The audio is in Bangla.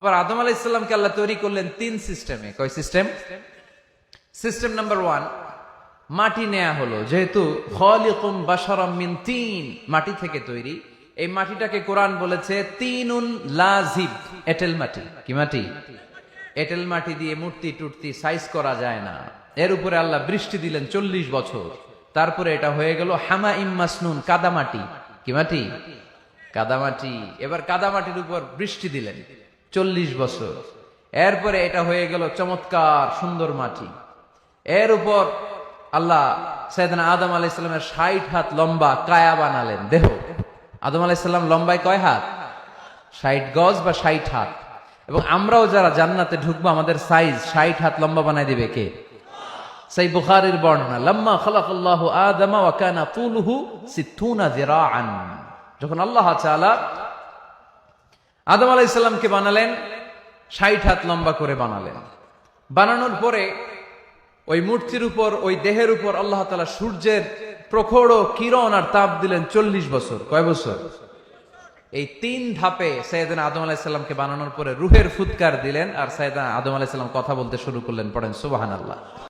আবার আদম আলাইহিস সালামকে আল্লাহ তৈরি করলেন তিন সিস্টেমে। কয় সিস্টেম? সিস্টেম নাম্বার 1, মাটি নেয়া হলো। যেহেতু খালিকুম বাশারাম মিন তিন, মাটি থেকে তৈরি, এই মাটিটাকে কোরআন বলেছে তিনুন লাজিব, এঁটেল মাটি। কি মাটি? এঁটেল মাটি দিয়ে মূর্তি টুর্তি সাইজ করা যায় না। এর উপরে আল্লাহ বৃষ্টি দিলেন 40 বছর, তারপরে এটা হয়ে গেল হামাইম মাসনুন, কাদামাটি। কি মাটি? কাদামাটি। এবার কাদামাটির উপর বৃষ্টি দিলেন 40 বছর, এরপরে এটা হয়ে গেল চমৎকার সুন্দর মাটি। এর উপর আল্লাহ সাইয়েদনা আদম আলাইহিস সালামের 60 হাত লম্বা কায়া বানালেন, দেহ। আদম আলাইহিস সালাম লম্বায় কয় হাত? 60 গজ বা 60 হাত। এবং আমরাও যারা জান্নাতে ঢুকবো আমাদের সাইজ 60 হাত লম্বা বানাই দিবে কে? সেই বুখারীর বর্ণনা, লাম্মা খালাকাল্লাহু আদম ওয়া কানা তুলুহু 60 যিরাআন। যখন আল্লাহ তাআলা আদম আলাইহিস সালামকে বানালেন 60 হাত লম্বা করে বানালেন। বানানোর পরে ওই মূর্তির উপর, ওই দেহের উপর আল্লাহ তাআলা সূর্যের প্রখর কিরণ আর তাপ দিলেন 40 বছর। কয় বছর? এই 3 ধাপে সাইয়েদনা আদম আলাইহিস সালামকে বানানোর পরে রূহের ফুৎকার দিলেন, আর সাইয়েদনা আদম আলাইহিস সালাম কথা বলতে শুরু করলেন। পড়েন সুবহানাল্লাহ।